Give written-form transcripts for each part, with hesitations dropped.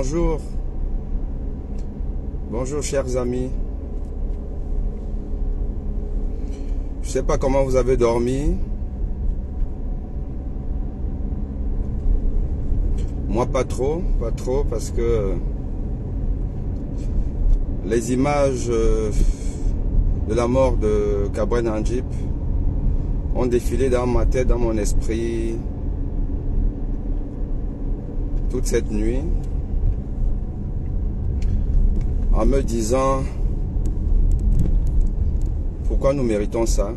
bonjour. Bonjour chers amis. Je ne sais pas comment vous avez dormi. Moi pas trop parce que les images de la mort de Kabren Anjip ont défilé dans ma tête, dans mon esprit toute cette nuit en me disant pourquoi nous méritons ça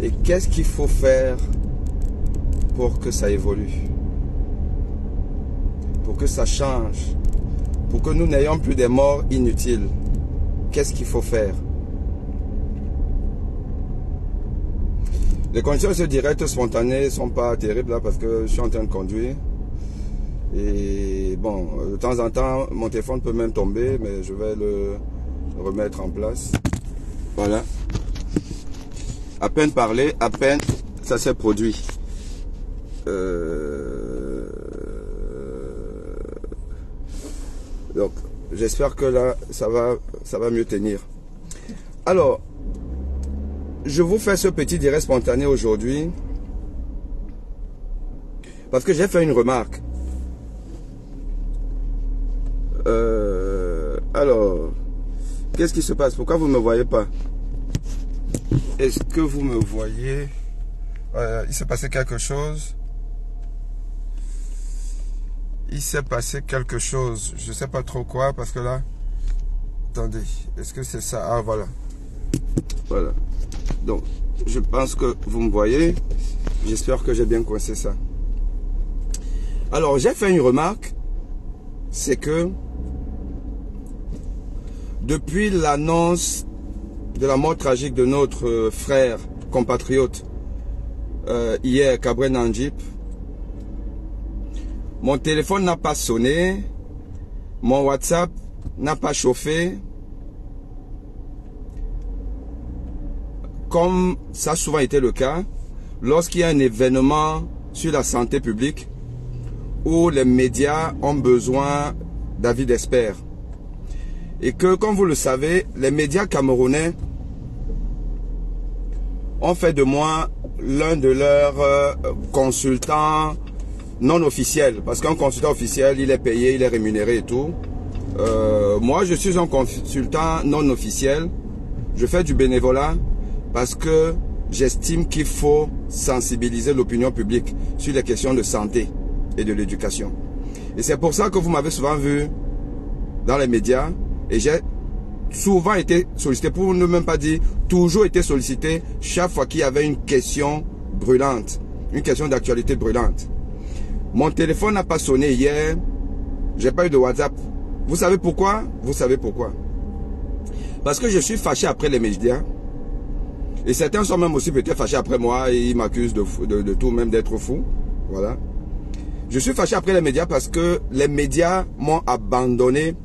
et qu'est-ce qu'il faut faire pour que ça évolue, pour que ça change, pour que nous n'ayons plus des morts inutiles. Qu'est-ce qu'il faut faire? Les conditions de ce direct spontané ne sont pas terribles là parce que je suis en train de conduire. Et bon, de temps en temps, mon téléphone peut même tomber, mais je vais le remettre en place. Voilà. À peine parlé, à peine ça s'est produit. Donc, j'espère que là, ça va mieux tenir. Alors, je vous fais ce petit direct spontané aujourd'hui parce que j'ai fait une remarque. Alors, qu'est-ce qui se passe? Pourquoi vous ne me voyez pas? Est-ce que vous me voyez? Il s'est passé quelque chose. Il s'est passé quelque chose. Je ne sais pas trop quoi parce que là... Attendez, est-ce que c'est ça? Ah, voilà. Voilà. Donc, je pense que vous me voyez. J'espère que j'ai bien coincé ça. Alors, j'ai fait une remarque. C'est que depuis l'annonce de la mort tragique de notre frère, compatriote, hier, Kabren Anjip, mon téléphone n'a pas sonné, mon WhatsApp n'a pas chauffé, comme ça a souvent été le cas, lorsqu'il y a un événement sur la santé publique où les médias ont besoin d'avis d'experts. Et que, comme vous le savez, les médias camerounais ont fait de moi l'un de leurs consultants non officiels. Parce qu'un consultant officiel, il est payé, il est rémunéré et tout. Moi, je suis un consultant non officiel. Je fais du bénévolat parce que j'estime qu'il faut sensibiliser l'opinion publique sur les questions de santé et de l'éducation. Et c'est pour ça que vous m'avez souvent vu dans les médias et j'ai souvent été sollicité, pour ne même pas dire toujours été sollicité, chaque fois qu'il y avait une question brûlante, une question d'actualité brûlante. Mon téléphone n'a pas sonné hier, j'ai pas eu de WhatsApp. Vous savez pourquoi? Vous savez pourquoi? Parce que je suis fâché après les médias et certains sont même aussi peut-être fâchés après moi et ils m'accusent de tout, même d'être fou. Voilà. Je suis fâché après les médias parce que les médias m'ont abandonné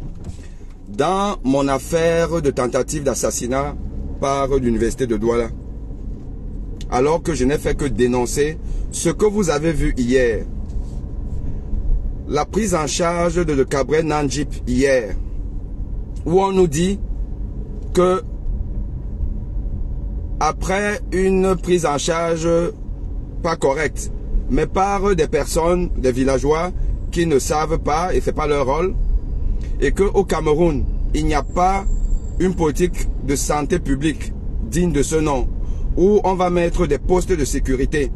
dans mon affaire de tentative d'assassinat par l'université de Douala. Alors que je n'ai fait que dénoncer ce que vous avez vu hier. La prise en charge de Kabren Anjip hier. Où on nous dit que après une prise en charge pas correcte, mais par des personnes, des villageois qui ne savent pas et ce n'est pas leur rôle, et qu'au Cameroun, il n'y a pas une politique de santé publique digne de ce nom, où on va mettre des postes de sécurité,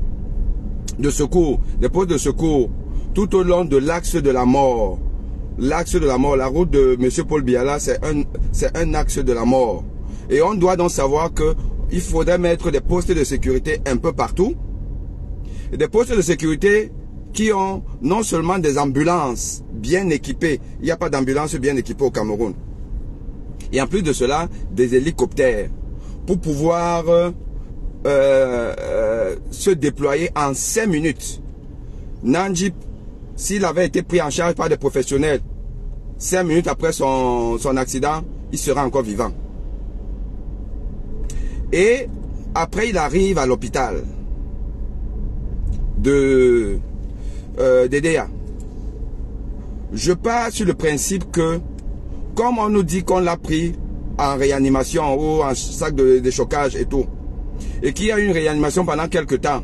de secours, des postes de secours tout au long de l'axe de la mort. L'axe de la mort, la route de M. Paul Biala, c'est un axe de la mort. Et on doit donc savoir qu'il faudrait mettre des postes de sécurité un peu partout, et des postes de sécurité qui ont non seulement des ambulances bien équipées, il n'y a pas d'ambulance bien équipée au Cameroun, et en plus de cela, des hélicoptères pour pouvoir se déployer en 5 minutes. Nanjip, s'il avait été pris en charge par des professionnels, 5 minutes après son accident, il sera encore vivant. Et après, il arrive à l'hôpital de DDA. Je pars sur le principe que, comme on nous dit qu'on l'a pris en réanimation ou en sac de déchocage et tout, et qu'il y a eu une réanimation pendant quelques temps,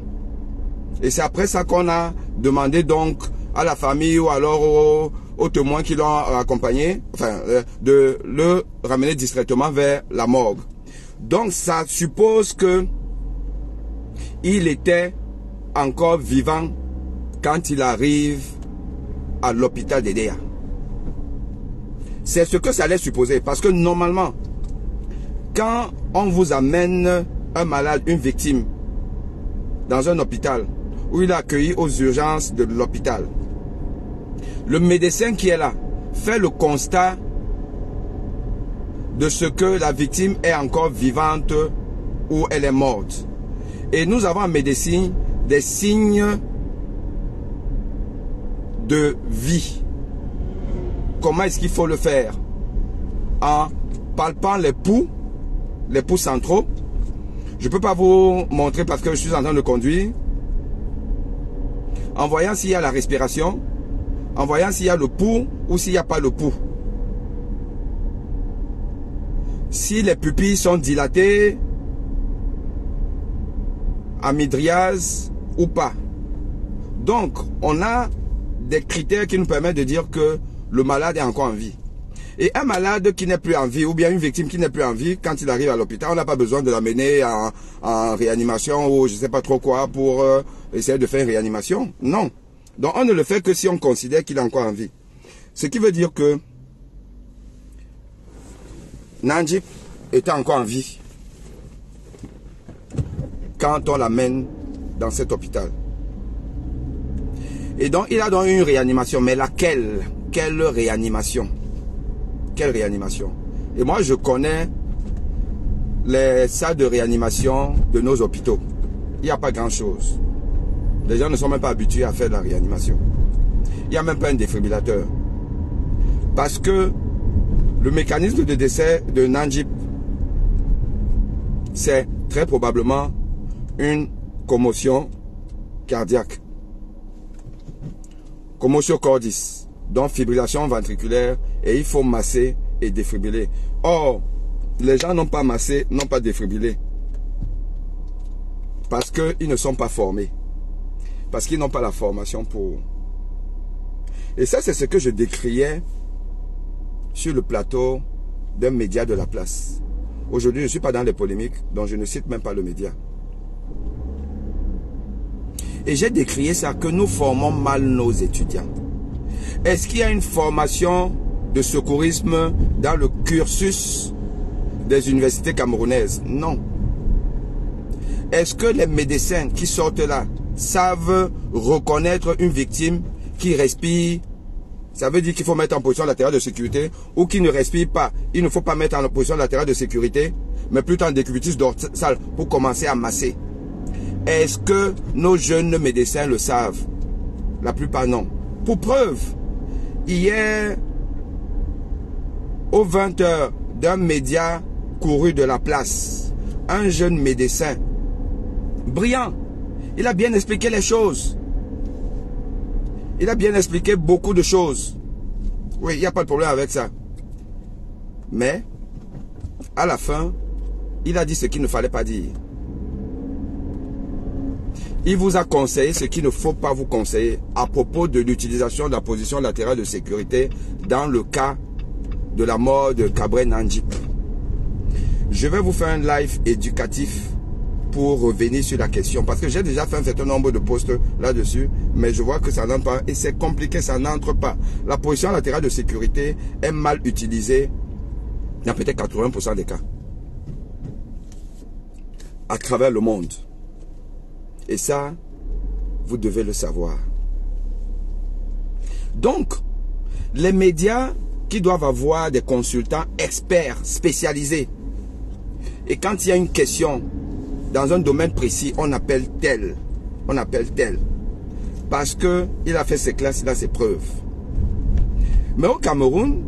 et c'est après ça qu'on a demandé donc à la famille ou alors aux témoins qui l'ont accompagné, enfin, de le ramener distraitement vers la morgue. Donc ça suppose que il était encore vivant quand il arrive à l'hôpital d'Edea. C'est ce que ça allait supposer, parce que normalement, quand on vous amène un malade, une victime, dans un hôpital, où il est accueilli aux urgences de l'hôpital, le médecin qui est là fait le constat de ce que la victime est encore vivante ou elle est morte. Et nous avons en médecine des signes de vie. Comment est-ce qu'il faut le faire? En palpant les pouls centraux. Je ne peux pas vous montrer parce que je suis en train de conduire. En voyant s'il y a la respiration, en voyant s'il y a le pouls ou s'il n'y a pas le pouls. Si les pupilles sont dilatées, amydriase ou pas. Donc, on a des critères qui nous permettent de dire que le malade est encore en vie. Et un malade qui n'est plus en vie, ou bien une victime qui n'est plus en vie, quand il arrive à l'hôpital, on n'a pas besoin de l'amener en réanimation ou je ne sais pas trop quoi pour essayer de faire une réanimation. Non. Donc on ne le fait que si on considère qu'il est encore en vie. Ce qui veut dire que Nandjip était encore en vie quand on l'amène dans cet hôpital. Et donc il a donc une réanimation. Mais laquelle? Quelle réanimation? Quelle réanimation? Et moi je connais les salles de réanimation de nos hôpitaux. Il n'y a pas grand chose. Les gens ne sont même pas habitués à faire de la réanimation. Il n'y a même pas un défibrillateur. Parce que le mécanisme de décès de Nandjip, c'est très probablement une commotion cardiaque. Commotion cordis, donc fibrillation ventriculaire, et il faut masser et défibriller. Or, les gens n'ont pas massé, n'ont pas défibrillé. Parce qu'ils ne sont pas formés. Parce qu'ils n'ont pas la formation pour... Et ça, c'est ce que je décriais sur le plateau d'un média de la place. Aujourd'hui, je ne suis pas dans les polémiques, donc je ne cite même pas le média. Et j'ai décrié ça, que nous formons mal nos étudiants. Est-ce qu'il y a une formation de secourisme dans le cursus des universités camerounaises? Non. Est-ce que les médecins qui sortent là savent reconnaître une victime qui respire? Ça veut dire qu'il faut mettre en position latérale de sécurité, ou qui ne respire pas. Il ne faut pas mettre en position latérale de sécurité, mais plutôt en décubitus dorsal pour commencer à masser. Est-ce que nos jeunes médecins le savent? La plupart non. Pour preuve, hier, aux 20 h d'un média couru de la place, un jeune médecin, brillant, il a bien expliqué les choses. Il a bien expliqué beaucoup de choses. Oui, il n'y a pas de problème avec ça. Mais, à la fin, il a dit ce qu'il ne fallait pas dire. Il vous a conseillé ce qu'il ne faut pas vous conseiller à propos de l'utilisation de la position latérale de sécurité dans le cas de la mort de Kabré Nandjip. Je vais vous faire un live éducatif pour revenir sur la question, parce que j'ai déjà fait un certain nombre de posts là-dessus, mais je vois que ça n'entre pas, et c'est compliqué, ça n'entre pas. La position latérale de sécurité est mal utilisée dans peut-être 80% des cas, à travers le monde. Et ça, vous devez le savoir. Donc, les médias qui doivent avoir des consultants experts, spécialisés, et quand il y a une question dans un domaine précis, on appelle tel. On appelle tel. Parce qu'il a fait ses classes, il a ses preuves. Mais au Cameroun,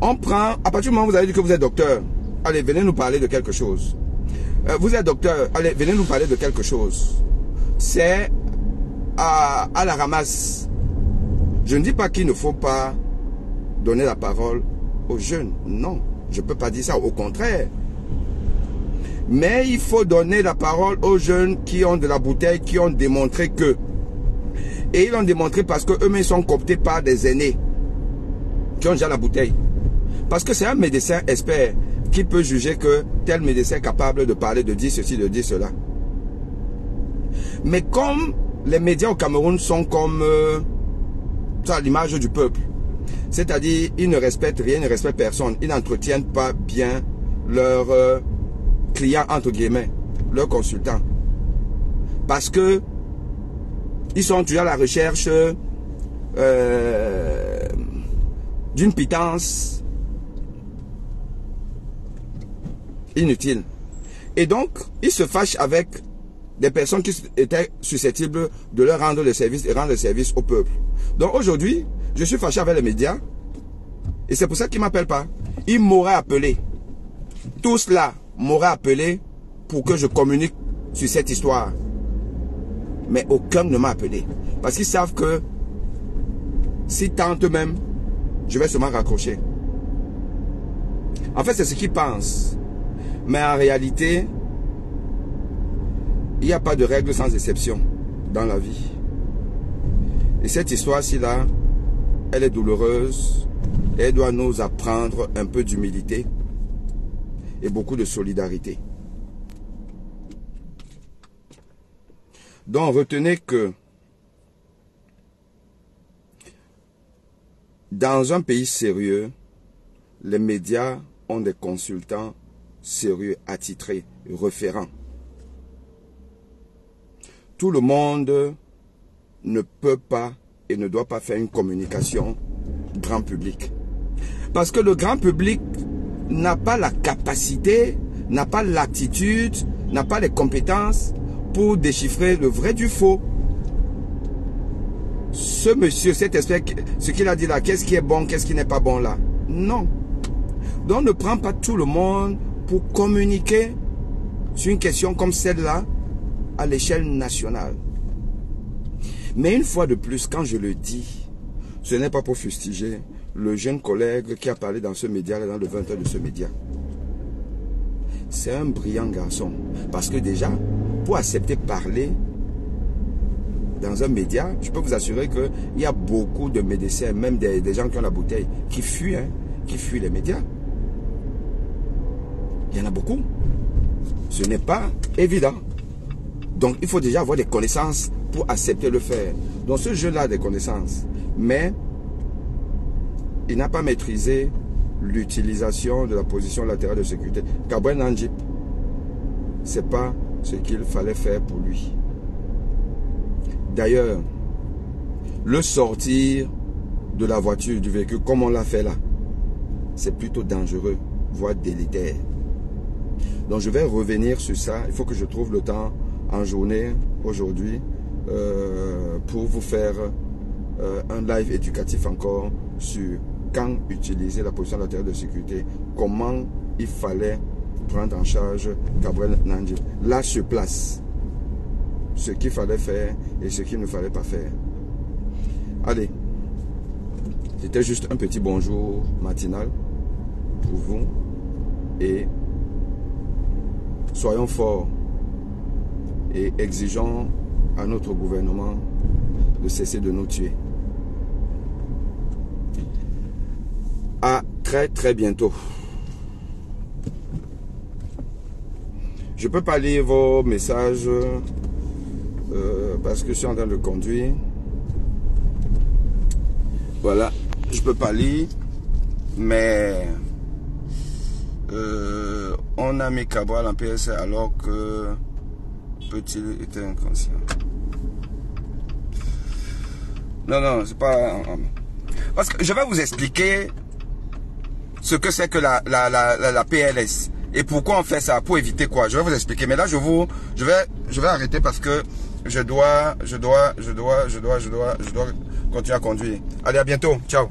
on prend... À partir du moment où vous avez dit que vous êtes docteur, allez, venez nous parler de quelque chose. Vous êtes docteur, allez, venez nous parler de quelque chose. C'est à la ramasse. Je ne dis pas qu'il ne faut pas donner la parole aux jeunes. Non, je ne peux pas dire ça, au contraire. Mais il faut donner la parole aux jeunes qui ont de la bouteille, qui ont démontré que. Et ils l'ont démontré parce qu'eux-mêmes sont cooptés par des aînés qui ont déjà la bouteille. Parce que c'est un médecin expert qui peut juger que tel médecin est capable de parler, de dire ceci, de dire cela. Mais comme les médias au Cameroun sont comme l'image du peuple, c'est-à-dire ils ne respectent rien, ils ne respectent personne, ils n'entretiennent pas bien leurs clients, entre guillemets, leurs consultants. Parce que ils sont toujours à la recherche d'une pitance inutile. Et donc, ils se fâchent avec des personnes qui étaient susceptibles de leur rendre le service et rendre le service au peuple. Donc aujourd'hui, je suis fâché avec les médias et c'est pour ça qu'ils ne m'appellent pas. Ils m'auraient appelé. Tous là m'auraient appelé pour que je communique sur cette histoire. Mais aucun ne m'a appelé. Parce qu'ils savent que si tentent même, je vais seulement raccrocher. En fait, c'est ce qu'ils pensent. Mais en réalité, il n'y a pas de règle sans exception dans la vie. Et cette histoire-ci là, elle est douloureuse. Elle doit nous apprendre un peu d'humilité et beaucoup de solidarité. Donc retenez que dans un pays sérieux, les médias ont des consultants sérieux, attitrés, référents. Tout le monde ne peut pas et ne doit pas faire une communication grand public. Parce que le grand public n'a pas la capacité, n'a pas l'attitude, n'a pas les compétences pour déchiffrer le vrai du faux. Ce monsieur, cet expert, ce qu'il a dit là, qu'est-ce qui est bon, qu'est-ce qui n'est pas bon là? Non. Donc ne prends pas tout le monde pour communiquer sur une question comme celle-là à l'échelle nationale. Mais une fois de plus, quand je le dis, ce n'est pas pour fustiger le jeune collègue qui a parlé dans ce média, dans le 20h de ce média. C'est un brillant garçon. Parce que déjà, pour accepter parler dans un média, je peux vous assurer qu'il y a beaucoup de médecins, même des gens qui ont la bouteille, qui fuient les médias. Il y en a beaucoup. Ce n'est pas évident. Donc, il faut déjà avoir des connaissances pour accepter le faire. Donc, ce jeune-là a des connaissances. Mais, il n'a pas maîtrisé l'utilisation de la position latérale de sécurité. Gabriel Nandjip, ce n'est pas ce qu'il fallait faire pour lui. D'ailleurs, le sortir de la voiture, du véhicule, comme on l'a fait là, c'est plutôt dangereux, voire délétère. Donc je vais revenir sur ça. Il faut que je trouve le temps en journée, aujourd'hui, pour vous faire un live éducatif encore sur quand utiliser la position latérale de sécurité, comment il fallait prendre en charge Gabriel Nandjip. Là sur place, ce qu'il fallait faire et ce qu'il ne fallait pas faire. Allez, c'était juste un petit bonjour matinal pour vous et soyons forts et exigeons à notre gouvernement de cesser de nous tuer. À très très bientôt. Je ne peux pas lire vos messages parce que je suis en train de conduire. Voilà, je ne peux pas lire, mais on a mis Cabral en PSA alors que Petit était inconscient. Non, c'est pas... Parce que je vais vous expliquer ce que c'est que la PLS. Et pourquoi on fait ça? Pour éviter quoi? Je vais vous expliquer. Mais là, je vais arrêter parce que je dois continuer à conduire. Allez, à bientôt. Ciao.